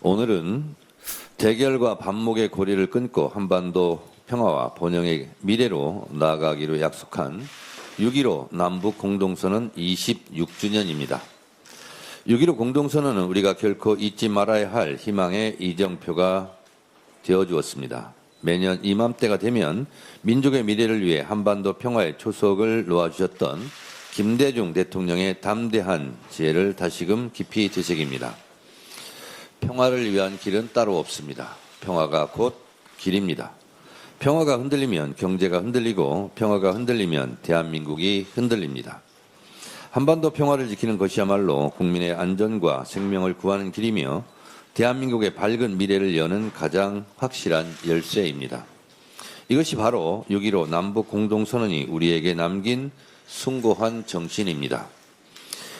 오늘은 대결과 반목의 고리를 끊고 한반도 평화와 번영의 미래로 나아가기로 약속한 6.15 남북 공동선언 26주년입니다. 6.15 공동선언은 우리가 결코 잊지 말아야 할 희망의 이정표가 되어주었습니다. 매년 이맘때가 되면 민족의 미래를 위해 한반도 평화의 초석을 놓아주셨던 김대중 대통령의 담대한 지혜를 다시금 깊이 되새깁니다. 평화를 위한 길은 따로 없습니다. 평화가 곧 길입니다. 평화가 흔들리면 경제가 흔들리고 평화가 흔들리면 대한민국이 흔들립니다. 한반도 평화를 지키는 것이야말로 국민의 안전과 생명을 구하는 길이며 대한민국의 밝은 미래를 여는 가장 확실한 열쇠입니다. 이것이 바로 6.15 남북 공동선언이 우리에게 남긴 숭고한 정신입니다.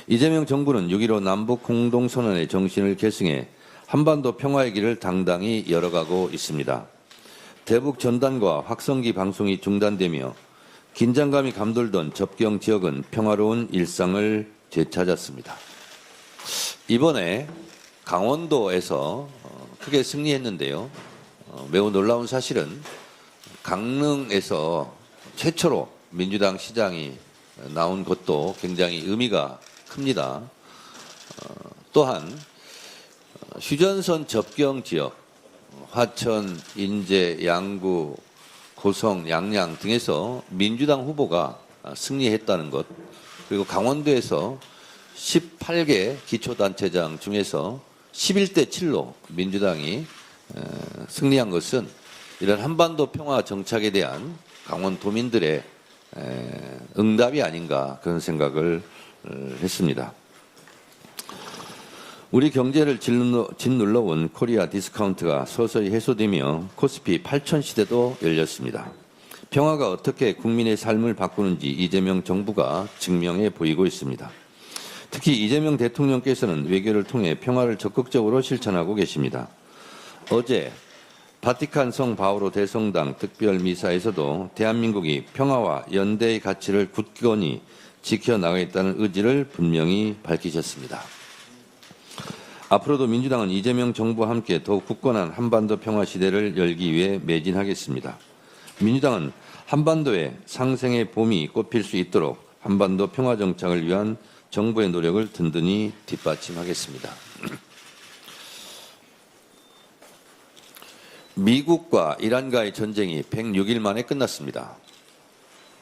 이재명 정부는 6.15 남북 공동선언의 정신을 계승해 한반도 평화의 길을 당당히 열어가고 있습니다. 대북 전단과 확성기 방송이 중단되며 긴장감이 감돌던 접경 지역은 평화로운 일상을 되찾았습니다. 이번에 강원도에서 크게 승리했는데요. 매우 놀라운 사실은 강릉에서 최초로 민주당 시장이 나온 것도 굉장히 의미가 큽니다. 또한 휴전선 접경 지역, 화천, 인제, 양구, 고성, 양양 등에서 민주당 후보가 승리했다는 것, 그리고 강원도에서 18개 기초단체장 중에서 11대 7로 민주당이 승리한 것은 이런 한반도 평화 정착에 대한 강원도민들의 응답이 아닌가 그런 생각을 했습니다. 우리 경제를 짓눌러온 코리아 디스카운트가 서서히 해소되며 코스피 8천 시대도 열렸습니다. 평화가 어떻게 국민의 삶을 바꾸는지 이재명 정부가 증명해 보이고 있습니다. 특히 이재명 대통령께서는 외교를 통해 평화를 적극적으로 실천하고 계십니다. 어제 바티칸 성 바오로 대성당 특별미사에서도 대한민국이 평화와 연대의 가치를 굳건히 지켜나가겠다는 의지를 분명히 밝히셨습니다. 앞으로도 민주당은 이재명 정부와 함께 더욱 굳건한 한반도 평화 시대를 열기 위해 매진하겠습니다. 민주당은 한반도에 상생의 봄이 꽃필 수 있도록 한반도 평화 정착을 위한 정부의 노력을 든든히 뒷받침하겠습니다. 미국과 이란과의 전쟁이 106일 만에 끝났습니다.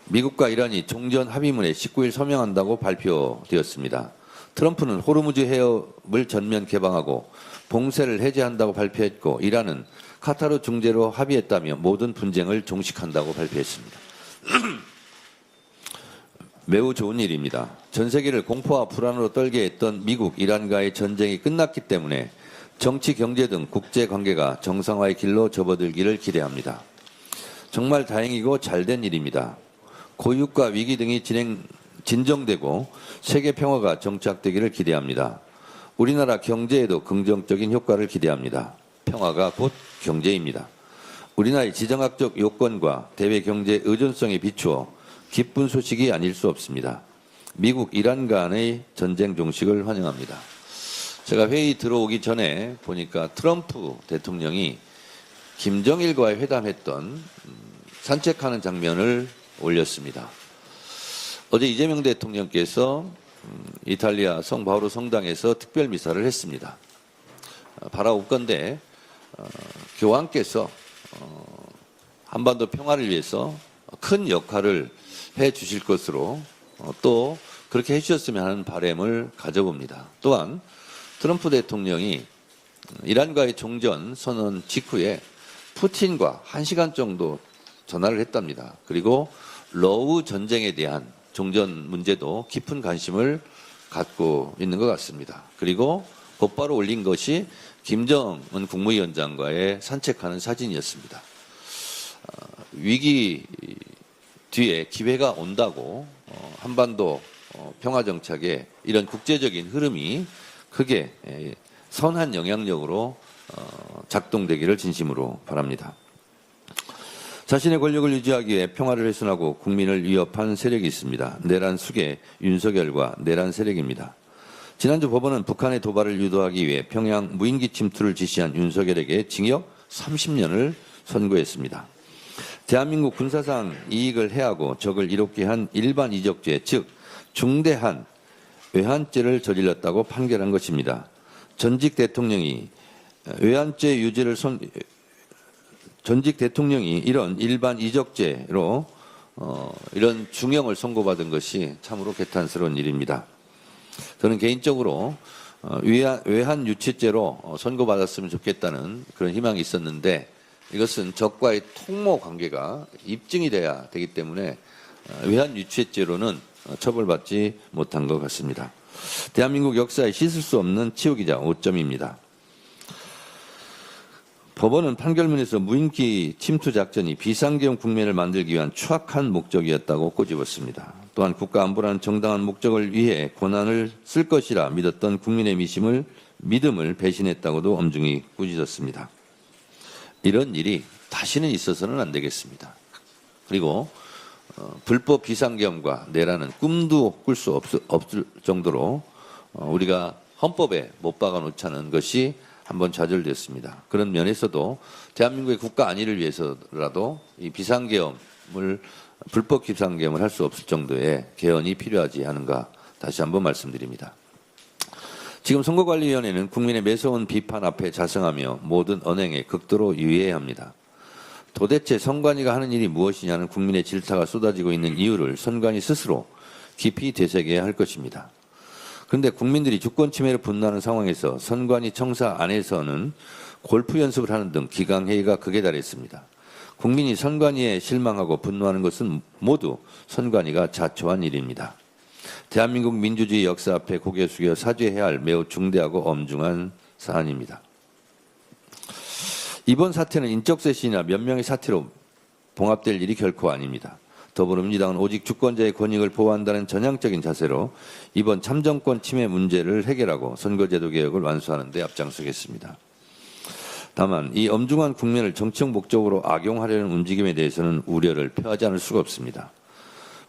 미국과 이란이 종전 합의문에 19일 서명한다고 발표되었습니다. 트럼프는 호르무즈 해협을 전면 개방하고 봉쇄를 해제한다고 발표했고 이란은 카타르 중재로 합의했다며 모든 분쟁을 종식한다고 발표했습니다. 매우 좋은 일입니다. 전 세계를 공포와 불안으로 떨게 했던 미국, 이란과의 전쟁이 끝났기 때문에 정치, 경제 등 국제관계가 정상화의 길로 접어들기를 기대합니다. 정말 다행이고 잘된 일입니다. 고육과 위기 등이 진정되고 세계 평화가 정착되기를 기대합니다. 우리나라 경제에도 긍정적인 효과를 기대합니다. 평화가 곧 경제입니다. 우리나라의 지정학적 요건과 대외 경제 의존성에 비추어 기쁜 소식이 아닐 수 없습니다. 미국, 이란 간의 전쟁 종식을 환영합니다. 제가 회의 들어오기 전에 보니까 트럼프 대통령이 김정일과의 회담했던 산책하는 장면을 올렸습니다. 어제 이재명 대통령께서 이탈리아 성 바오로 성당에서 특별 미사를 했습니다. 바라옵건대 교황께서 한반도 평화를 위해서 큰 역할을 해 주실 것으로 또 그렇게 해 주셨으면 하는 바람을 가져봅니다. 또한 트럼프 대통령이 이란과의 종전 선언 직후에 푸틴과 1시간 정도 전화를 했답니다. 그리고 러우 전쟁에 대한 종전 문제도 깊은 관심을 갖고 있는 것 같습니다. 그리고 곧바로 올린 것이 김정은 국무위원장과의 산책하는 사진이었습니다. 위기 뒤에 기회가 온다고 한반도 평화정착에 이런 국제적인 흐름이 크게 선한 영향력으로 작동되기를 진심으로 바랍니다. 자신의 권력을 유지하기 위해 평화를 훼손하고 국민을 위협한 세력이 있습니다. 내란 수계 윤석열과 내란 세력입니다. 지난주 법원은 북한의 도발을 유도하기 위해 평양 무인기 침투를 지시한 윤석열에게 징역 30년을 선고했습니다. 대한민국 군사상 이익을 해하고 적을 이롭게 한 일반 이적죄, 즉 중대한 외환죄를 저질렀다고 판결한 것입니다. 전직 대통령이 외환죄 유죄를 전직 대통령이 이런 일반 이적죄로 이런 중형을 선고받은 것이 참으로 개탄스러운 일입니다. 저는 개인적으로 외환 유치죄로 선고받았으면 좋겠다는 그런 희망이 있었는데 이것은 적과의 통모 관계가 입증이 돼야 되기 때문에 외환 유치죄로는 처벌받지 못한 것 같습니다. 대한민국 역사에 씻을 수 없는 치우기자 5점입니다. 법원은 판결문에서 무인기 침투 작전이 비상계엄 국면을 만들기 위한 추악한 목적이었다고 꼬집었습니다. 또한 국가안보라는 정당한 목적을 위해 권한을 쓸 것이라 믿었던 국민의 믿음을 배신했다고도 엄중히 꾸짖었습니다. 이런 일이 다시는 있어서는 안 되겠습니다. 그리고 불법 비상계엄과 내라는 꿈도 꿀 수 없을 정도로 우리가 헌법에 못 박아놓자는 것이 한번 좌절됐습니다. 그런 면에서도 대한민국의 국가 안위를 위해서라도 이 불법 비상계엄을 할 수 없을 정도의 개헌이 필요하지 않은가 다시 한번 말씀드립니다. 지금 선거관리위원회는 국민의 매서운 비판 앞에 자성하며 모든 언행에 극도로 유의해야 합니다. 도대체 선관위가 하는 일이 무엇이냐는 국민의 질타가 쏟아지고 있는 이유를 선관위 스스로 깊이 되새겨야 할 것입니다. 그런데 국민들이 주권 침해를 분노하는 상황에서 선관위 청사 안에서는 골프 연습을 하는 등 기강회의가 극에 달했습니다. 국민이 선관위에 실망하고 분노하는 것은 모두 선관위가 자초한 일입니다. 대한민국 민주주의 역사 앞에 고개 숙여 사죄해야 할 매우 중대하고 엄중한 사안입니다. 이번 사태는 인적 쇄신이나 몇 명의 사태로 봉합될 일이 결코 아닙니다. 더불어민주당은 오직 주권자의 권익을 보호한다는 전향적인 자세로 이번 참정권 침해 문제를 해결하고 선거제도 개혁을 완수하는 데 앞장서겠습니다. 다만 이 엄중한 국면을 정치적 목적으로 악용하려는 움직임에 대해서는 우려를 표하지 않을 수가 없습니다.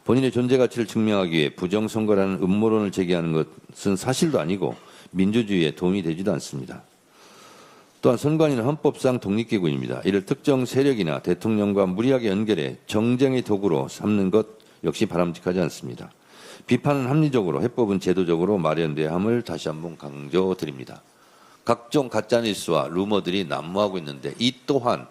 본인의 존재 가치를 증명하기 위해 부정선거라는 음모론을 제기하는 것은 사실도 아니고 민주주의에 도움이 되지도 않습니다. 또한 선관위는 헌법상 독립기구입니다. 이를 특정 세력이나 대통령과 무리하게 연결해 정쟁의 도구로 삼는 것 역시 바람직하지 않습니다. 비판은 합리적으로, 해법은 제도적으로 마련돼야 함을 다시 한번 강조드립니다. 각종 가짜뉴스와 루머들이 난무하고 있는데 이 또한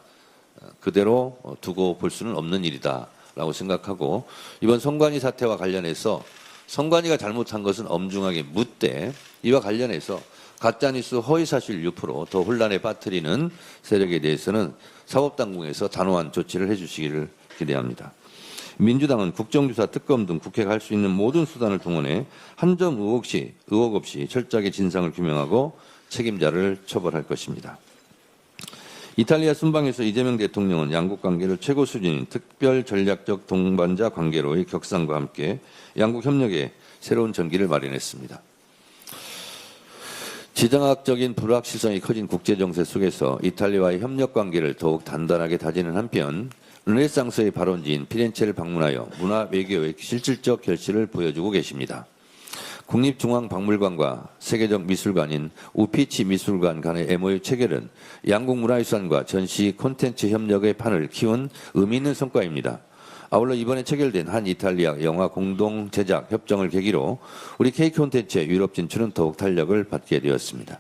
그대로 두고 볼 수는 없는 일이다라고 생각하고 이번 선관위 사태와 관련해서 선관위가 잘못한 것은 엄중하게 묻되 이와 관련해서 가짜뉴스 허위사실 유포로 더 혼란에 빠뜨리는 세력에 대해서는 사법당국에서 단호한 조치를 해주시기를 기대합니다. 민주당은 국정조사, 특검 등 국회가 할 수 있는 모든 수단을 동원해 한 점 의혹 없이 철저하게 진상을 규명하고 책임자를 처벌할 것입니다. 이탈리아 순방에서 이재명 대통령은 양국 관계를 최고 수준인 특별 전략적 동반자 관계로의 격상과 함께 양국 협력에 새로운 전기를 마련했습니다. 지정학적인 불확실성이 커진 국제정세 속에서 이탈리아와의 협력 관계를 더욱 단단하게 다지는 한편 르네상스의 발원지인 피렌체를 방문하여 문화 외교의 실질적 결실을 보여주고 계십니다. 국립중앙박물관과 세계적 미술관인 우피치 미술관 간의 MOU 체결은 양국 문화유산과 전시 콘텐츠 협력의 판을 키운 의미 있는 성과입니다. 아울러 이번에 체결된 한 이탈리아 영화 공동 제작 협정을 계기로 우리 K콘텐츠의 유럽 진출은 더욱 탄력을 받게 되었습니다.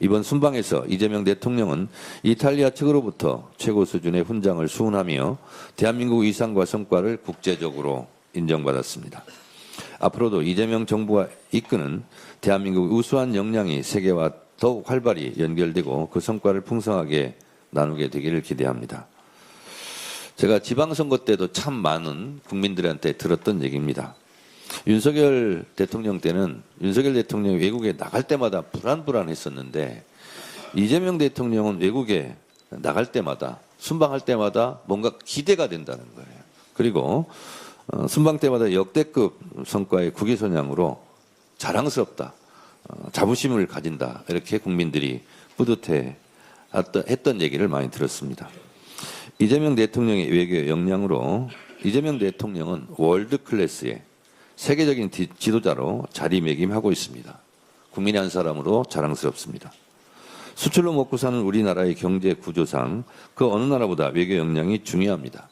이번 순방에서 이재명 대통령은 이탈리아 측으로부터 최고 수준의 훈장을 수훈하며 대한민국 위상과 성과를 국제적으로 인정받았습니다. 앞으로도 이재명 정부가 이끄는 대한민국 우수한 역량이 세계와 더욱 활발히 연결되고 그 성과를 풍성하게 나누게 되기를 기대합니다. 제가 지방선거 때도 참 많은 국민들한테 들었던 얘기입니다. 윤석열 대통령 때는 윤석열 대통령이 외국에 나갈 때마다 불안했었는데 이재명 대통령은 외국에 나갈 때마다 순방할 때마다 뭔가 기대가 된다는 거예요. 그리고 순방 때마다 역대급 성과의 국위선양으로 자랑스럽다, 자부심을 가진다 이렇게 국민들이 뿌듯해 했던 얘기를 많이 들었습니다. 이재명 대통령의 외교 역량으로 이재명 대통령은 월드 클래스의 세계적인 지도자로 자리매김하고 있습니다. 국민의 한 사람으로 자랑스럽습니다. 수출로 먹고 사는 우리나라의 경제 구조상 그 어느 나라보다 외교 역량이 중요합니다.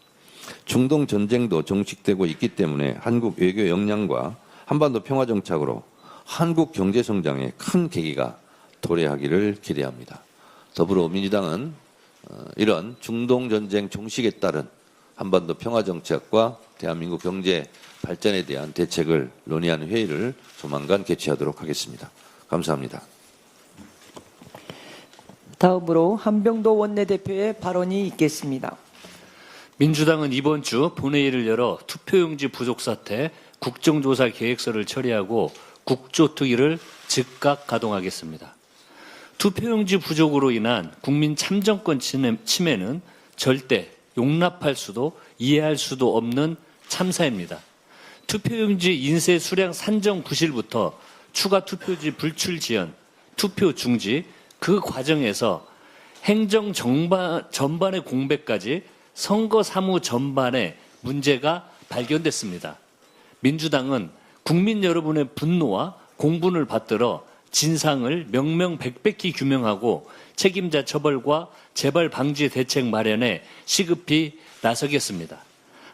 중동 전쟁도 종식되고 있기 때문에 한국 외교 역량과 한반도 평화 정착으로 한국 경제 성장에 큰 계기가 도래하기를 기대합니다. 더불어민주당은 이런 중동 전쟁 종식에 따른 한반도 평화 정착과 대한민국 경제 발전에 대한 대책을 논의하는 회의를 조만간 개최하도록 하겠습니다. 감사합니다. 다음으로 한병도 원내대표의 발언이 있겠습니다. 민주당은 이번 주 본회의를 열어 투표용지 부족 사태 국정조사 계획서를 처리하고 국조특위를 즉각 가동하겠습니다. 투표용지 부족으로 인한 국민 참정권 침해는 절대 용납할 수도 이해할 수도 없는 참사입니다. 투표용지 인쇄 수량 산정 구실부터 추가 투표지 불출 지연, 투표 중지, 그 과정에서 행정 전반의 공백까지 선거 사무 전반에 문제가 발견됐습니다. 민주당은 국민 여러분의 분노와 공분을 받들어 진상을 명명백백히 규명하고 책임자 처벌과 재발 방지 대책 마련에 시급히 나서겠습니다.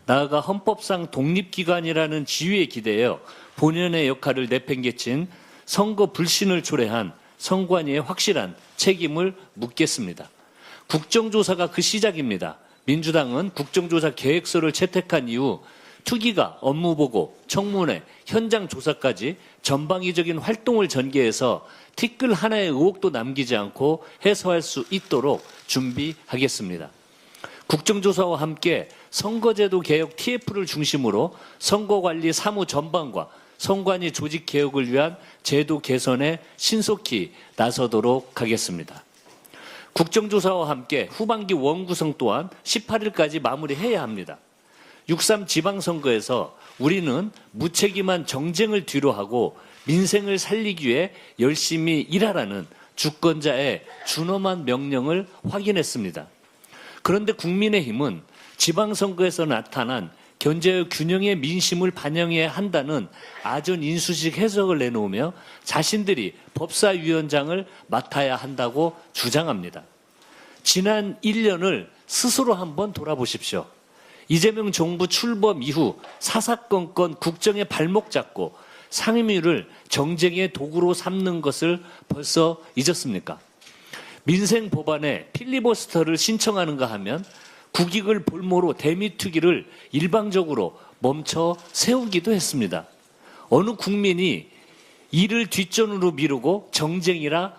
나아가 헌법상 독립기관이라는 지위에 기대어 본연의 역할을 내팽개친 선거 불신을 초래한 선관위의 확실한 책임을 묻겠습니다. 국정조사가 그 시작입니다. 민주당은 국정조사 계획서를 채택한 이후 투기가 업무보고, 청문회, 현장 조사까지 전방위적인 활동을 전개해서 티끌 하나의 의혹도 남기지 않고 해소할 수 있도록 준비하겠습니다. 국정조사와 함께 선거제도 개혁 TF를 중심으로 선거관리 사무 전반과 선관위 조직 개혁을 위한 제도 개선에 신속히 나서도록 하겠습니다. 국정조사와 함께 후반기 원구성 또한 18일까지 마무리해야 합니다. 6.3 지방선거에서 우리는 무책임한 정쟁을 뒤로하고 민생을 살리기 위해 열심히 일하라는 주권자의 준엄한 명령을 확인했습니다. 그런데 국민의힘은 지방선거에서 나타난 견제의 균형의 민심을 반영해야 한다는 아전인수식 해석을 내놓으며 자신들이 법사위원장을 맡아야 한다고 주장합니다. 지난 1년을 스스로 한번 돌아보십시오. 이재명 정부 출범 이후 사사건건 국정에 발목 잡고 상임위를 정쟁의 도구로 삼는 것을 벌써 잊었습니까? 민생 법안에 필리버스터를 신청하는가 하면 국익을 볼모로 대미투기를 일방적으로 멈춰 세우기도 했습니다. 어느 국민이 이를 뒷전으로 미루고 정쟁이나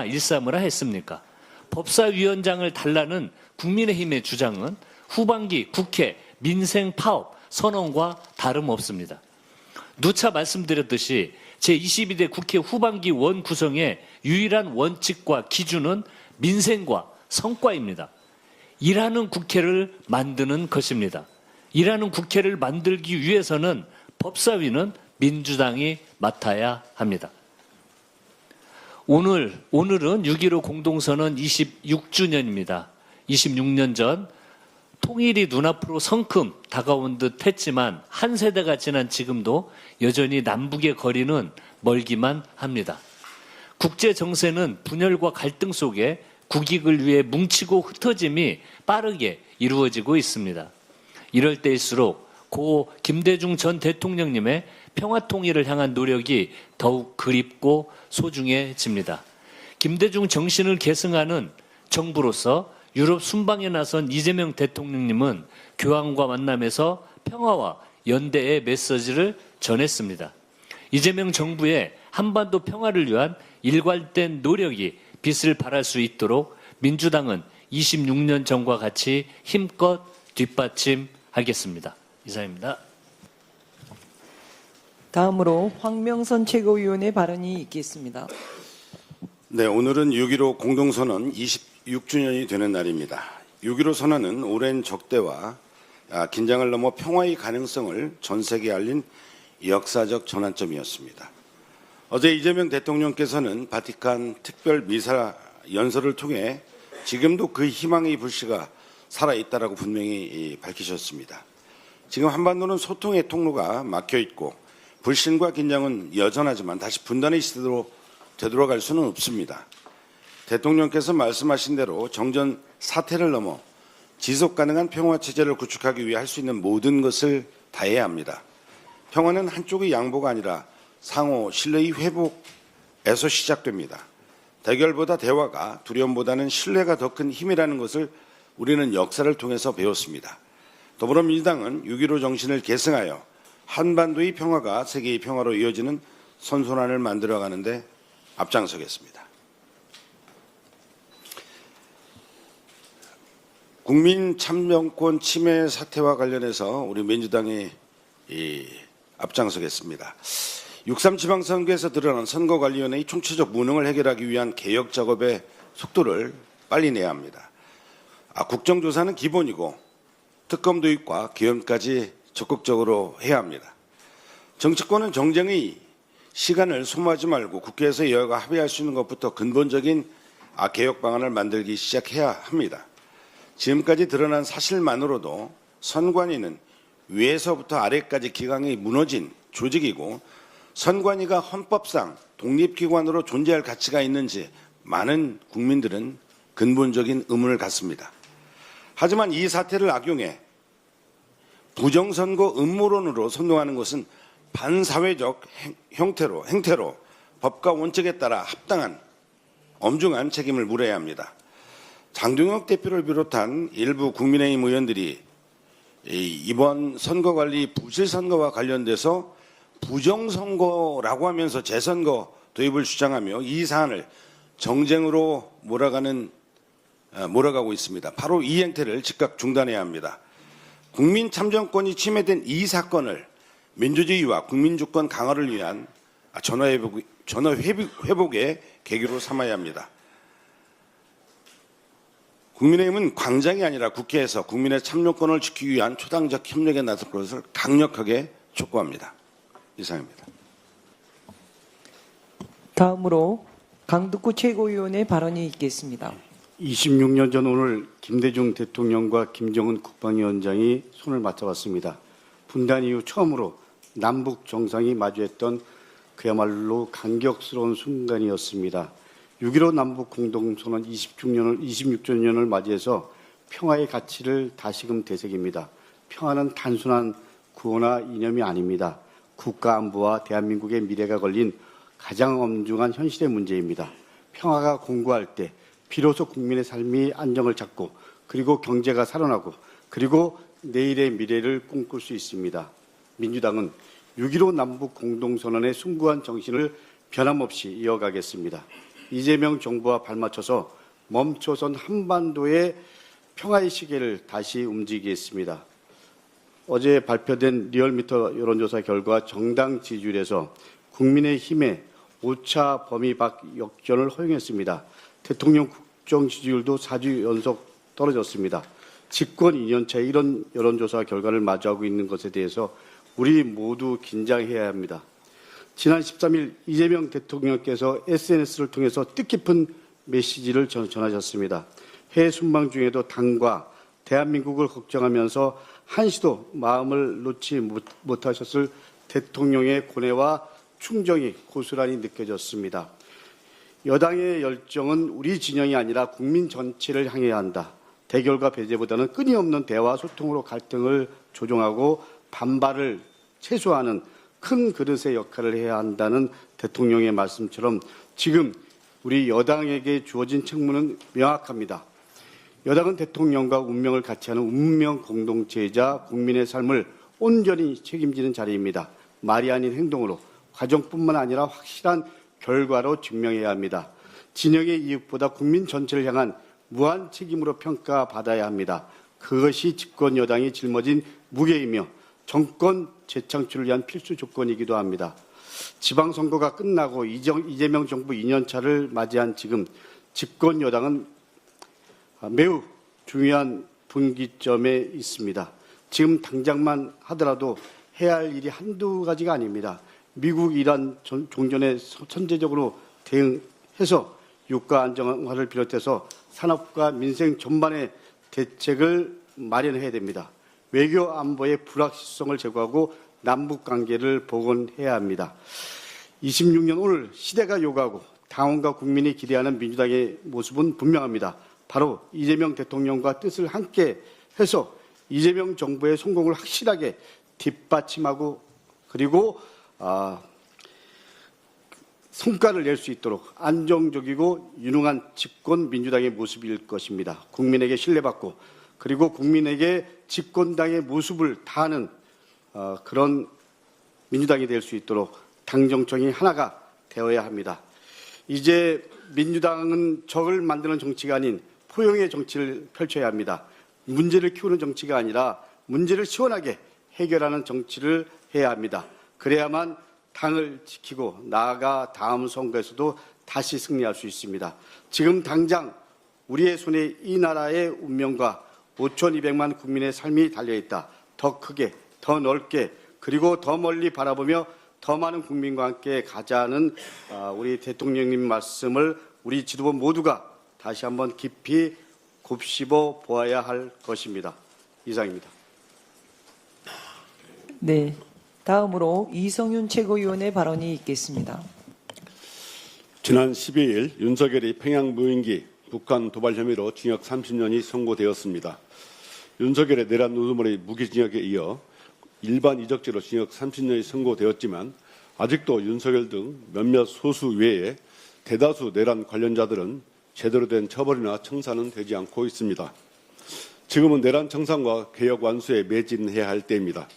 일삼으라 했습니까? 법사위원장을 달라는 국민의힘의 주장은 후반기 국회 민생 파업 선언과 다름없습니다. 누차 말씀드렸듯이 제22대 국회 후반기 원 구성의 유일한 원칙과 기준은 민생과 성과입니다. 일하는 국회를 만드는 것입니다. 일하는 국회를 만들기 위해서는 법사위는 민주당이 맡아야 합니다. 오늘은 6.15 공동선언 26주년입니다. 26년 전 통일이 눈앞으로 성큼 다가온 듯 했지만 한 세대가 지난 지금도 여전히 남북의 거리는 멀기만 합니다. 국제 정세는 분열과 갈등 속에 국익을 위해 뭉치고 흩어짐이 빠르게 이루어지고 있습니다. 이럴 때일수록 고 김대중 전 대통령님의 평화통일을 향한 노력이 더욱 그립고 소중해집니다. 김대중 정신을 계승하는 정부로서 유럽 순방에 나선 이재명 대통령님은 교황과 만남에서 평화와 연대의 메시지를 전했습니다. 이재명 정부의 한반도 평화를 위한 일관된 노력이 빛을 발할 수 있도록 민주당은 26년 전과 같이 힘껏 뒷받침하겠습니다. 이상입니다. 다음으로 황명선 최고위원의 발언이 있겠습니다. 네, 오늘은 6.15 공동선언 26주년이 되는 날입니다. 6.15 선언은 오랜 적대와 긴장을 넘어 평화의 가능성을 전 세계에 알린 역사적 전환점이었습니다. 어제 이재명 대통령께서는 바티칸 특별 미사 연설을 통해 지금도 그 희망의 불씨가 살아있다라고 분명히 밝히셨습니다. 지금 한반도는 소통의 통로가 막혀있고 불신과 긴장은 여전하지만 다시 분단의 시대로 되돌아갈 수는 없습니다. 대통령께서 말씀하신 대로 정전 사태를 넘어 지속 가능한 평화 체제를 구축하기 위해 할 수 있는 모든 것을 다해야 합니다. 평화는 한쪽의 양보가 아니라 상호 신뢰의 회복에서 시작됩니다. 대결보다 대화가, 두려움보다는 신뢰가 더 큰 힘이라는 것을 우리는 역사를 통해서 배웠습니다. 더불어민주당은 6.15 정신을 계승하여 한반도의 평화가 세계의 평화로 이어지는 선순환을 만들어가는데 앞장서겠습니다. 국민 참정권 침해 사태와 관련해서 우리 민주당이 앞장서겠습니다. 6.3 지방선거에서 드러난 선거관리위원회의 총체적 무능을 해결하기 위한 개혁 작업의 속도를 빨리 내야 합니다. 국정조사는 기본이고 특검 도입과 계엄까지 적극적으로 해야 합니다. 정치권은 정쟁의 시간을 소모하지 말고 국회에서 여야가 합의할 수 있는 것부터 근본적인 개혁 방안을 만들기 시작해야 합니다. 지금까지 드러난 사실만으로도 선관위는 위에서부터 아래까지 기강이 무너진 조직이고 선관위가 헌법상 독립기관으로 존재할 가치가 있는지 많은 국민들은 근본적인 의문을 갖습니다. 하지만 이 사태를 악용해 부정선거 음모론으로 선동하는 것은 반사회적 행태로 법과 원칙에 따라 합당한 엄중한 책임을 물어야 합니다. 장동혁 대표를 비롯한 일부 국민의힘 의원들이 이번 선거관리 부실선거와 관련돼서 부정선거라고 하면서 재선거 도입을 주장하며 이 사안을 정쟁으로 몰아가고 있습니다. 바로 이 행태를 즉각 중단해야 합니다. 국민 참정권이 침해된 이 사건을 민주주의와 국민주권 강화를 위한 전화회복의 계기로 삼아야 합니다. 국민의힘은 광장이 아니라 국회에서 국민의 참정권을 지키기 위한 초당적 협력에 나설 것을 강력하게 촉구합니다. 이상입니다. 다음으로 강덕구 최고위원의 발언이 있겠습니다. 26년 전 오늘 김대중 대통령과 김정은 국방위원장이 손을 맞잡았습니다. 분단 이후 처음으로 남북 정상이 마주했던 그야말로 감격스러운 순간이었습니다. 6.15 남북 공동선언 26주년을 맞이해서 평화의 가치를 다시금 되새깁니다. 평화는 단순한 구호나 이념이 아닙니다. 국가 안보와 대한민국의 미래가 걸린 가장 엄중한 현실의 문제입니다. 평화가 공고할 때 비로소 국민의 삶이 안정을 찾고 그리고 경제가 살아나고 그리고 내일의 미래를 꿈꿀 수 있습니다. 민주당은 6.15 남북 공동선언의 숭고한 정신을 변함없이 이어가겠습니다. 이재명 정부와 발맞춰서 멈춰선 한반도의 평화의 시계를 다시 움직이겠습니다. 어제 발표된 리얼미터 여론조사 결과 정당 지지율에서 국민의힘의 5차 범위 밖 역전을 허용했습니다. 대통령 국정 지지율도 4주 연속 떨어졌습니다. 집권 2년차에 이런 여론조사 결과를 마주하고 있는 것에 대해서 우리 모두 긴장해야 합니다. 지난 13일 이재명 대통령께서 SNS를 통해서 뜻깊은 메시지를 전하셨습니다. 해외 순방 중에도 당과 대한민국을 걱정하면서 한시도 마음을 놓지 못하셨을 대통령의 고뇌와 충정이 고스란히 느껴졌습니다. 여당의 열정은 우리 진영이 아니라 국민 전체를 향해야 한다. 대결과 배제보다는 끊임없는 대화 소통으로 갈등을 조정하고 반발을 최소화하는 큰 그릇의 역할을 해야 한다는 대통령의 말씀처럼 지금 우리 여당에게 주어진 책무는 명확합니다. 여당은 대통령과 운명을 같이 하는 운명 공동체이자 국민의 삶을 온전히 책임지는 자리입니다. 말이 아닌 행동으로 과정뿐만 아니라 확실한 결과로 증명해야 합니다. 진영의 이익보다 국민 전체를 향한 무한 책임으로 평가받아야 합니다. 그것이 집권 여당이 짊어진 무게이며 정권 재창출을 위한 필수 조건이기도 합니다. 지방선거가 끝나고 이재명 정부 2년차를 맞이한 지금 집권 여당은 매우 중요한 분기점에 있습니다. 지금 당장만 하더라도 해야 할 일이 한두 가지가 아닙니다. 미국, 이란 종전에 선제적으로 대응해서 유가 안정화를 비롯해서 산업과 민생 전반의 대책을 마련해야 됩니다. 외교 안보의 불확실성을 제거하고 남북 관계를 복원해야 합니다. 26년 오늘 시대가 요구하고 당원과 국민이 기대하는 민주당의 모습은 분명합니다. 바로 이재명 대통령과 뜻을 함께 해서 이재명 정부의 성공을 확실하게 뒷받침하고 그리고 성과를 낼 수 있도록 안정적이고 유능한 집권 민주당의 모습일 것입니다. 국민에게 신뢰받고 그리고 국민에게 집권당의 모습을 다하는 그런 민주당이 될 수 있도록 당정청이 하나가 되어야 합니다. 이제 민주당은 적을 만드는 정치가 아닌 포용의 정치를 펼쳐야 합니다. 문제를 키우는 정치가 아니라 문제를 시원하게 해결하는 정치를 해야 합니다. 그래야만 당을 지키고 나아가 다음 선거에서도 다시 승리할 수 있습니다. 지금 당장 우리의 손에 이 나라의 운명과 5,200만 국민의 삶이 달려있다. 더 크게, 더 넓게, 그리고 더 멀리 바라보며 더 많은 국민과 함께 가자는 우리 대통령님 말씀을 우리 지도부 모두가 다시 한번 깊이 곱씹어 보아야 할 것입니다. 이상입니다. 네. 다음으로 이성윤 최고위원의 발언이 있겠습니다. 지난 12일 윤석열이 평양 무인기 북한 도발 혐의로 징역 30년이 선고되었습니다. 윤석열의 내란 우두머리 무기징역에 이어 일반 이적죄로 징역 30년이 선고되었지만 아직도 윤석열 등 몇몇 소수 외에 대다수 내란 관련자들은 제대로 된 처벌이나 청산은 되지 않고 있습니다. 지금은 내란 청산과 개혁 완수에 매진해야 할 때입니다.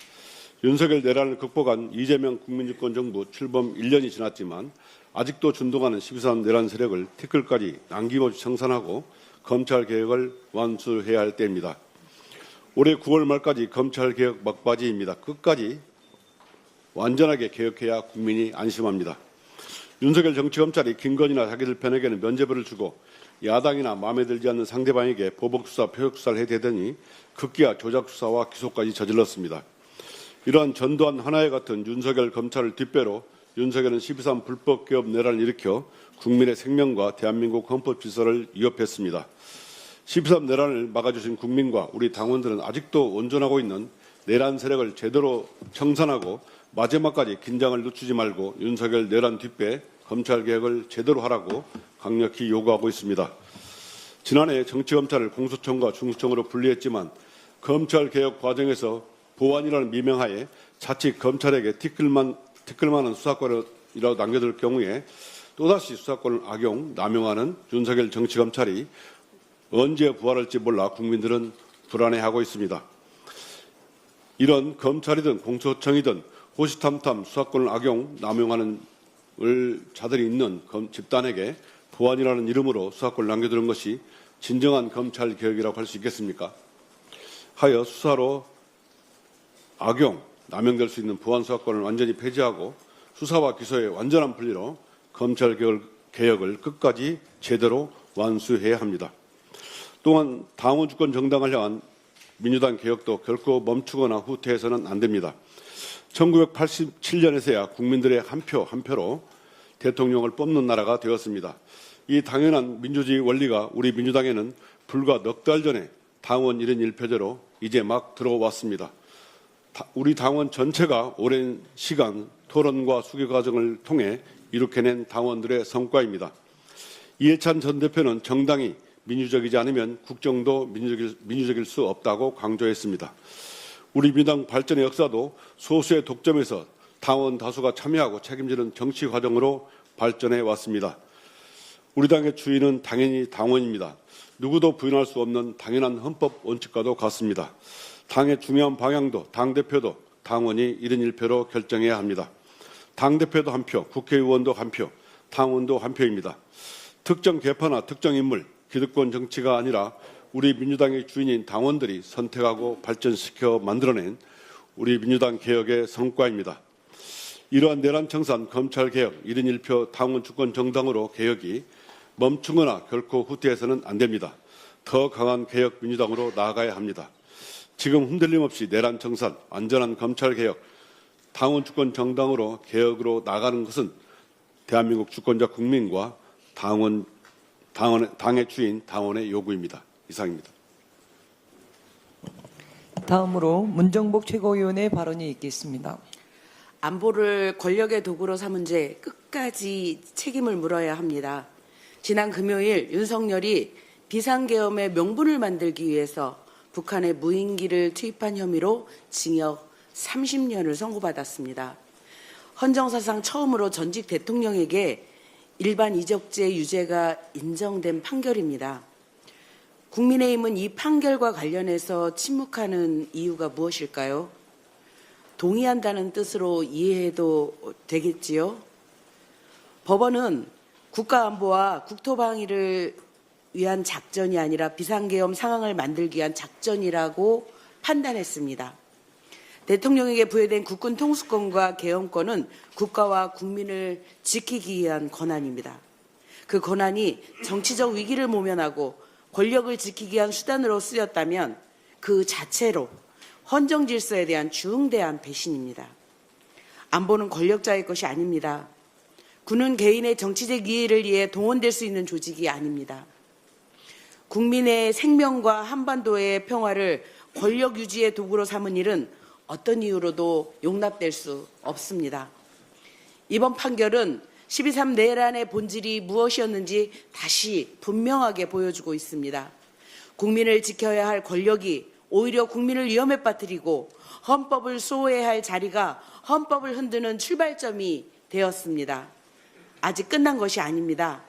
윤석열 내란을 극복한 이재명 국민주권 정부 출범 1년이 지났지만 아직도 준동하는 12.3 내란 세력을 티끌까지 남김없이 청산하고 검찰 개혁을 완수해야 할 때입니다. 올해 9월 말까지 검찰 개혁 막바지입니다. 끝까지 완전하게 개혁해야 국민이 안심합니다. 윤석열 정치검찰이 김건희나 자기들 편에게는 면죄부를 주고 야당이나 마음에 들지 않는 상대방에게 보복수사, 표적수사를 해대더니 급기야 조작수사와 기소까지 저질렀습니다. 이러한 전두환 하나회 같은 윤석열 검찰을 뒷배로 윤석열은 12.3 불법 개업 내란을 일으켜 국민의 생명과 대한민국 헌법 질서를 위협했습니다. 12.3 내란을 막아주신 국민과 우리 당원들은 아직도 온전하고 있는 내란 세력을 제대로 청산하고 마지막까지 긴장을 늦추지 말고 윤석열 내란 뒷배 검찰 개혁을 제대로 하라고 강력히 요구하고 있습니다. 지난해 정치검찰을 공수처과 중수청으로 분리했지만 검찰 개혁 과정에서 보완이라는 미명하에 자칫 검찰에게 티끌만한 수사권이라도 남겨둘 경우에 또다시 수사권을 악용, 남용하는 윤석열 정치검찰이 언제 부활할지 몰라 국민들은 불안해하고 있습니다. 이런 검찰이든 공수처이든 호시탐탐 수사권을 악용, 남용하는 자들이 있는 집단에게 보안이라는 이름으로 수사권을 남겨두는 것이 진정한 검찰 개혁이라고 할 수 있겠습니까? 하여 수사로 악용, 남용될 수 있는 보안 수사권을 완전히 폐지하고 수사와 기소의 완전한 분리로 검찰 개혁을 끝까지 제대로 완수해야 합니다. 또한 당원 주권 정당을 향한 민주당 개혁도 결코 멈추거나 후퇴해서는 안 됩니다. 1987년에서야 국민들의 한 표로 대통령을 뽑는 나라가 되었습니다. 이 당연한 민주주의 원리가 우리 민주당에는 불과 넉 달 전에 당원 1인 1표제로 이제 막 들어왔습니다. 우리 당원 전체가 오랜 시간 토론과 수기 과정을 통해 이룩해낸 당원들의 성과입니다. 이해찬 전 대표는 정당이 민주적이지 않으면 국정도 민주적일 수 없다고 강조했습니다. 우리 민주당 발전의 역사도 소수의 독점에서 당원 다수가 참여하고 책임지는 정치 과정으로 발전해 왔습니다. 우리 당의 주인은 당연히 당원입니다. 누구도 부인할 수 없는 당연한 헌법 원칙과도 같습니다. 당의 중요한 방향도 당대표도 당원이 1인 1표로 결정해야 합니다. 당대표도 한 표, 국회의원도 한 표, 당원도 한 표입니다. 특정 계파나 특정 인물, 기득권 정치가 아니라 우리 민주당의 주인인 당원들이 선택하고 발전시켜 만들어낸 우리 민주당 개혁의 성과입니다. 이러한 내란 청산 검찰 개혁 1인 1표 당원 주권 정당으로 개혁이 멈추거나 결코 후퇴해서는 안 됩니다. 더 강한 개혁 민주당으로 나아가야 합니다. 지금 흔들림 없이 내란 청산, 안전한 검찰 개혁, 당원 주권 정당으로 개혁으로 나가는 것은 대한민국 주권자 국민과 당의 주인 당원의 요구입니다. 이상입니다. 다음으로 문정복 최고위원의 발언이 있겠습니다. 안보를 권력의 도구로 삼은 죄 끝까지 책임을 물어야 합니다. 지난 금요일 윤석열이 비상계엄의 명분을 만들기 위해서 북한에 무인기를 투입한 혐의로 징역 30년을 선고받았습니다. 헌정사상 처음으로 전직 대통령에게 일반 이적죄 유죄가 인정된 판결입니다. 국민의힘은 이 판결과 관련해서 침묵하는 이유가 무엇일까요? 동의한다는 뜻으로 이해해도 되겠지요? 법원은 국가안보와 국토방위를 위한 작전이 아니라 비상계엄 상황을 만들기 위한 작전이라고 판단했습니다. 대통령에게 부여된 국군 통수권과 계엄권은 국가와 국민을 지키기 위한 권한입니다. 그 권한이 정치적 위기를 모면하고 권력을 지키기 위한 수단으로 쓰였다면 그 자체로 헌정 질서에 대한 중대한 배신입니다. 안보는 권력자의 것이 아닙니다. 군은 개인의 정치적 이해를 위해 동원될 수 있는 조직이 아닙니다. 국민의 생명과 한반도의 평화를 권력 유지의 도구로 삼은 일은 어떤 이유로도 용납될 수 없습니다. 이번 판결은 12.3 내란의 본질이 무엇이었는지 다시 분명하게 보여주고 있습니다. 국민을 지켜야 할 권력이 오히려 국민을 위험에 빠뜨리고 헌법을 소외할 자리가 헌법을 흔드는 출발점이 되었습니다. 아직 끝난 것이 아닙니다.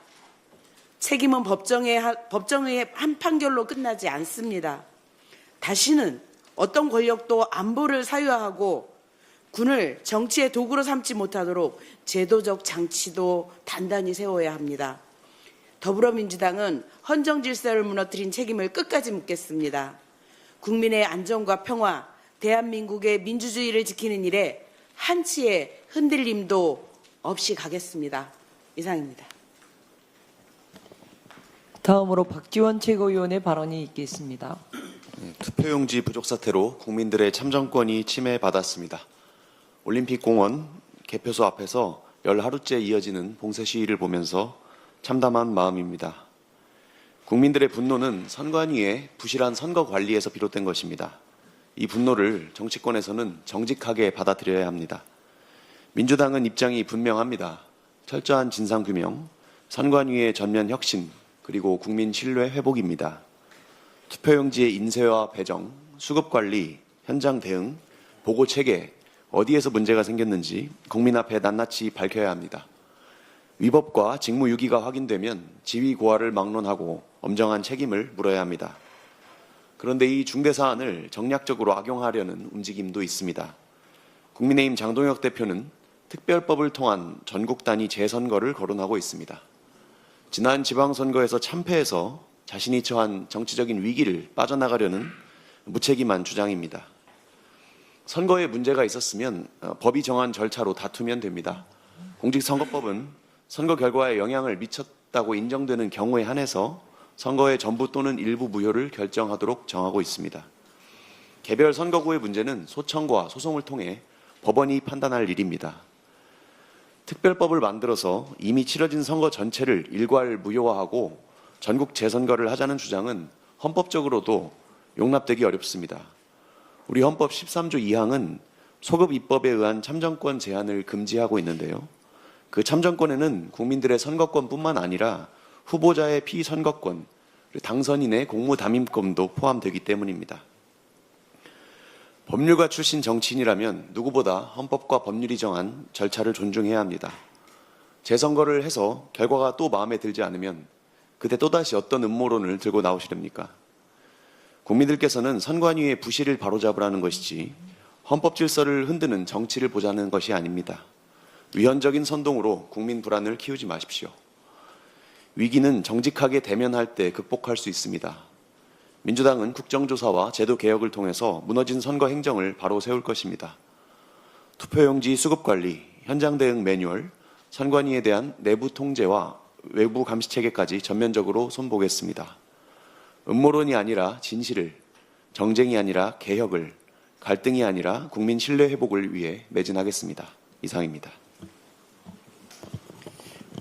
책임은 법정의 한 판결로 끝나지 않습니다. 다시는 어떤 권력도 안보를 사유화하고 군을 정치의 도구로 삼지 못하도록 제도적 장치도 단단히 세워야 합니다. 더불어민주당은 헌정 질서를 무너뜨린 책임을 끝까지 묻겠습니다. 국민의 안전과 평화, 대한민국의 민주주의를 지키는 일에 한치의 흔들림도 없이 가겠습니다. 이상입니다. 다음으로 박지원 최고위원의 발언이 있겠습니다. 투표용지 부족 사태로 국민들의 참정권이 침해받았습니다. 올림픽공원 개표소 앞에서 열 하루째 이어지는 봉쇄 시위를 보면서 참담한 마음입니다. 국민들의 분노는 선관위의 부실한 선거 관리에서 비롯된 것입니다. 이 분노를 정치권에서는 정직하게 받아들여야 합니다. 민주당은 입장이 분명합니다. 철저한 진상규명, 선관위의 전면 혁신, 그리고 국민 신뢰 회복입니다. 투표용지의 인쇄와 배정, 수급관리, 현장 대응, 보고체계, 어디에서 문제가 생겼는지 국민 앞에 낱낱이 밝혀야 합니다. 위법과 직무유기가 확인되면 지위고하를 막론하고 엄정한 책임을 물어야 합니다. 그런데 이 중대사안을 정략적으로 악용하려는 움직임도 있습니다. 국민의힘 장동혁 대표는 특별법을 통한 전국 단위 재선거를 거론하고 있습니다. 지난 지방선거에서 참패해서 자신이 처한 정치적인 위기를 빠져나가려는 무책임한 주장입니다. 선거에 문제가 있었으면 법이 정한 절차로 다투면 됩니다. 공직선거법은 선거 결과에 영향을 미쳤다고 인정되는 경우에 한해서 선거의 전부 또는 일부 무효를 결정하도록 정하고 있습니다. 개별 선거구의 문제는 소청과 소송을 통해 법원이 판단할 일입니다. 특별법을 만들어서 이미 치러진 선거 전체를 일괄 무효화하고 전국 재선거를 하자는 주장은 헌법적으로도 용납되기 어렵습니다. 우리 헌법 13조 2항은 소급 입법에 의한 참정권 제한을 금지하고 있는데요. 그 참정권에는 국민들의 선거권뿐만 아니라 후보자의 피선거권, 당선인의 공무담임권도 포함되기 때문입니다. 법률가 출신 정치인이라면 누구보다 헌법과 법률이 정한 절차를 존중해야 합니다. 재선거를 해서 결과가 또 마음에 들지 않으면 그때 또다시 어떤 음모론을 들고 나오시렵니까? 국민들께서는 선관위의 부실을 바로잡으라는 것이지 헌법 질서를 흔드는 정치를 보자는 것이 아닙니다. 위헌적인 선동으로 국민 불안을 키우지 마십시오. 위기는 정직하게 대면할 때 극복할 수 있습니다. 민주당은 국정조사와 제도 개혁을 통해서 무너진 선거 행정을 바로 세울 것입니다. 투표용지 수급관리, 현장 대응 매뉴얼, 선관위에 대한 내부 통제와 외부 감시 체계까지 전면적으로 손보겠습니다. 음모론이 아니라 진실을, 정쟁이 아니라 개혁을, 갈등이 아니라 국민 신뢰 회복을 위해 매진하겠습니다. 이상입니다.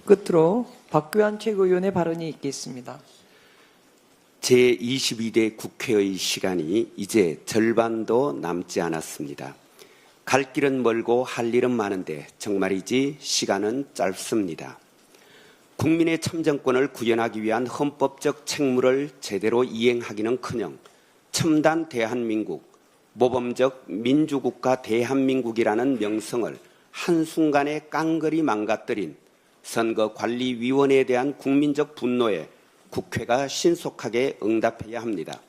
끝으로 박규환 최고위원의 발언이 있겠습니다. 제22대 국회의 시간이 이제 절반도 남지 않았습니다. 갈 길은 멀고 할 일은 많은데 정말이지 시간은 짧습니다. 국민의 참정권을 구현하기 위한 헌법적 책무를 제대로 이행하기는커녕 첨단 대한민국, 모범적 민주국가 대한민국이라는 명성을 한순간에 깡그리 망가뜨린 선거관리위원회에 대한 국민적 분노에 국회가 신속하게 응답해야 합니다.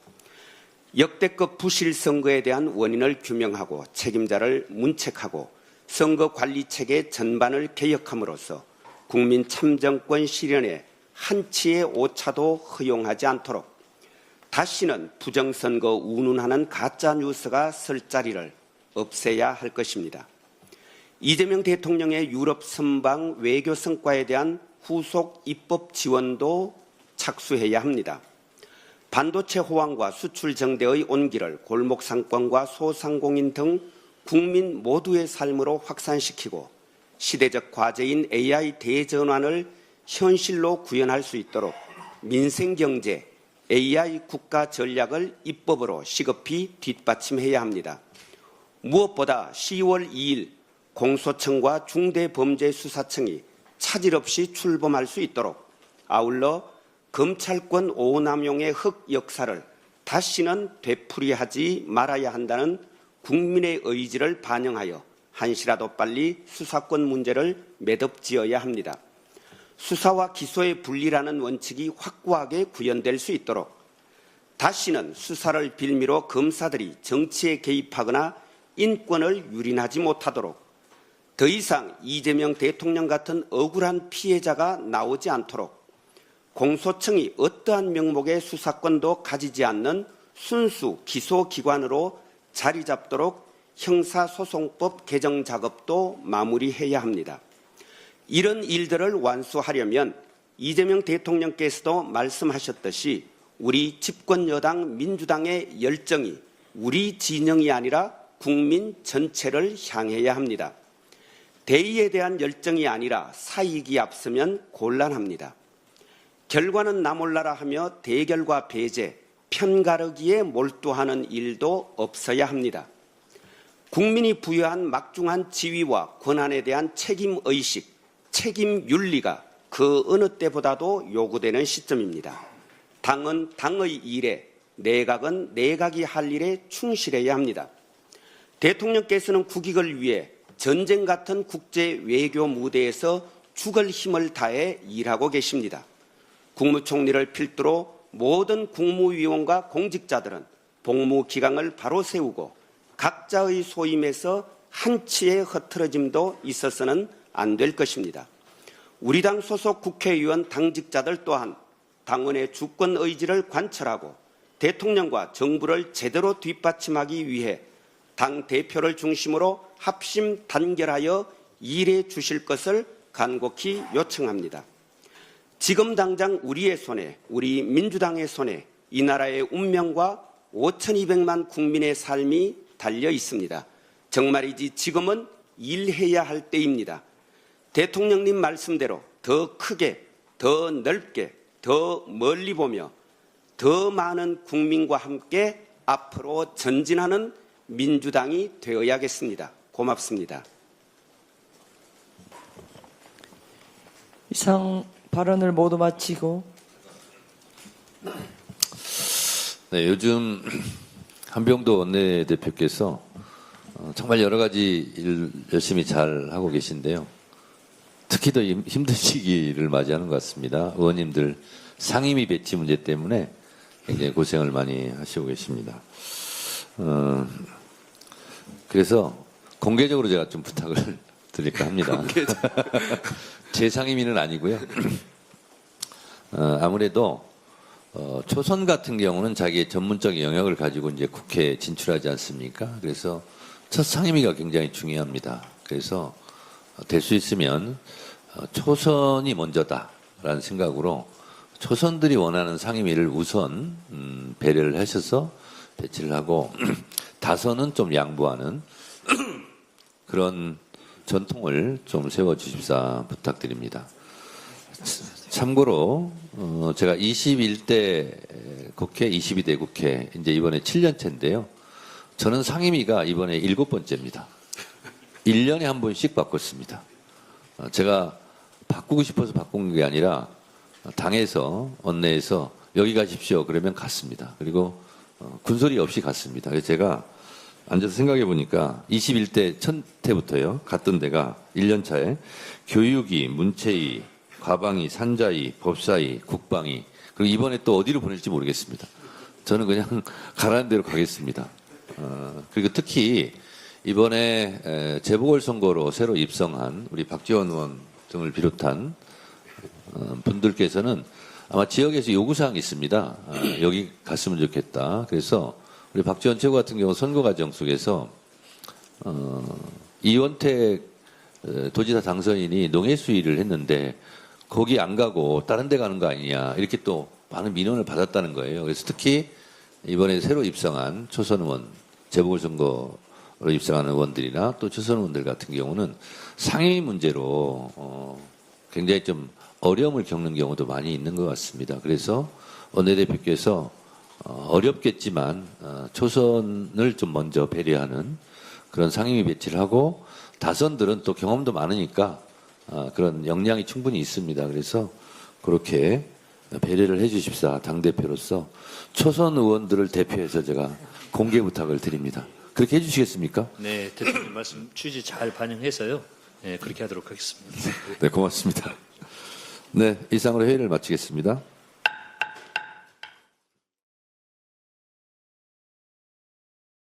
역대급 부실 선거에 대한 원인을 규명하고 책임자를 문책하고 선거관리체계 전반을 개혁함으로써 국민 참정권 실현에 한치의 오차도 허용하지 않도록 다시는 부정선거 운운하는 가짜뉴스가 설 자리를 없애야 할 것입니다. 이재명 대통령의 유럽 선방 외교 성과에 대한 후속 입법 지원도 착수해야 합니다. 반도체 호황과 수출 정대의 온기를 골목 상권과 소상공인 등 국민 모두의 삶으로 확산시키고 시대적 과제인 AI 대전환을 현실로 구현할 수 있도록 민생경제, AI 국가 전략을 입법으로 시급히 뒷받침해야 합니다. 무엇보다 10월 2일 공소청과 중대범죄수사청이 차질 없이 출범할 수 있도록 아울러 검찰권 오남용의 흑역사를 다시는 되풀이하지 말아야 한다는 국민의 의지를 반영하여 한시라도 빨리 수사권 문제를 매듭지어야 합니다. 수사와 기소의 분리라는 원칙이 확고하게 구현될 수 있도록 다시는 수사를 빌미로 검사들이 정치에 개입하거나 인권을 유린하지 못하도록 더 이상 이재명 대통령 같은 억울한 피해자가 나오지 않도록 공소청이 어떠한 명목의 수사권도 가지지 않는 순수 기소기관으로 자리 잡도록 형사소송법 개정 작업도 마무리해야 합니다. 이런 일들을 완수하려면 이재명 대통령께서도 말씀하셨듯이 우리 집권여당 민주당의 열정이 우리 진영이 아니라 국민 전체를 향해야 합니다. 대의에 대한 열정이 아니라 사익이 앞서면 곤란합니다. 결과는 나 몰라라 하며 대결과 배제, 편가르기에 몰두하는 일도 없어야 합니다. 국민이 부여한 막중한 지위와 권한에 대한 책임의식, 책임윤리가 그 어느 때보다도 요구되는 시점입니다. 당은 당의 일에, 내각은 내각이 할 일에 충실해야 합니다. 대통령께서는 국익을 위해 전쟁 같은 국제 외교 무대에서 죽을 힘을 다해 일하고 계십니다. 국무총리를 필두로 모든 국무위원과 공직자들은 복무기강을 바로 세우고 각자의 소임에서 한치의 흐트러짐도 있어서는 안 될 것입니다. 우리 당 소속 국회의원 당직자들 또한 당원의 주권 의지를 관철하고 대통령과 정부를 제대로 뒷받침하기 위해 당 대표를 중심으로 합심 단결하여 일해 주실 것을 간곡히 요청합니다. 지금 당장 우리의 손에, 우리 민주당의 손에 이 나라의 운명과 5,200만 국민의 삶이 달려 있습니다. 정말이지 지금은 일해야 할 때입니다. 대통령님 말씀대로 더 크게, 더 넓게, 더 멀리 보며 더 많은 국민과 함께 앞으로 전진하는 민주당이 되어야겠습니다. 고맙습니다. 이상 발언을 모두 마치고 네, 요즘 한병도 원내대표께서 정말 여러 가지 일 열심히 잘 하고 계신데요. 특히 더 힘든 시기를 맞이하는 것 같습니다. 의원님들 상임위 배치 문제 때문에 굉장히 고생을 많이 하시고 계십니다. 그래서 공개적으로 제가 좀 부탁을 드릴까 합니다. 제 상임위는 아니고요. 아무래도 초선 같은 경우는 자기의 전문적 영역을 가지고 이제 국회에 진출하지 않습니까? 그래서 첫 상임위가 굉장히 중요합니다. 그래서 될 수 있으면 초선이 먼저다라는 생각으로 초선들이 원하는 상임위를 우선 배려를 하셔서 배치를 하고 다선은 좀 양보하는 그런 전통을 좀 세워주십사 부탁드립니다. 참고로 제가 21대 국회, 22대 국회 이제 이번에 7년째인데요. 저는 상임위가 이번에 7번째입니다. 1년에 한 번씩 바꿨습니다. 제가 바꾸고 싶어서 바꾼 게 아니라 당에서 원내에서 여기 가십시오 그러면 갔습니다. 그리고 군소리 없이 갔습니다. 그래서 제가 앉아서 생각해 보니까 21대 첫 해부터요 갔던 데가 1년 차에 교육위, 문체위, 과방위, 산자위, 법사위, 국방위 그리고 이번에 또 어디로 보낼지 모르겠습니다. 저는 그냥 가라는 대로 가겠습니다. 그리고 특히 이번에 재보궐선거로 새로 입성한 우리 박지원 의원 등을 비롯한 분들께서는 아마 지역에서 요구사항이 있습니다. 여기 갔으면 좋겠다. 그래서 우리 박지원 최고 같은 경우 선거 과정 속에서 이원택 도지사 당선인이 농해 수위를 했는데 거기 안 가고 다른 데 가는 거 아니냐 이렇게 또 많은 민원을 받았다는 거예요. 그래서 특히 이번에 새로 입성한 초선 의원, 재보궐선거로 입성한 의원들이나 또 초선 의원들 같은 경우는 상임위 문제로 굉장히 좀 어려움을 겪는 경우도 많이 있는 것 같습니다. 그래서 원내대표께서 어렵겠지만 초선을 좀 먼저 배려하는 그런 상임위 배치를 하고 다선들은 또 경험도 많으니까 그런 역량이 충분히 있습니다. 그래서 그렇게 배려를 해 주십사 당대표로서 초선 의원들을 대표해서 제가 공개 부탁을 드립니다. 그렇게 해 주시겠습니까? 네, 대표님 말씀 취지 잘 반영해서요. 네, 그렇게 하도록 하겠습니다. 네, 고맙습니다. 네, 이상으로 회의를 마치겠습니다.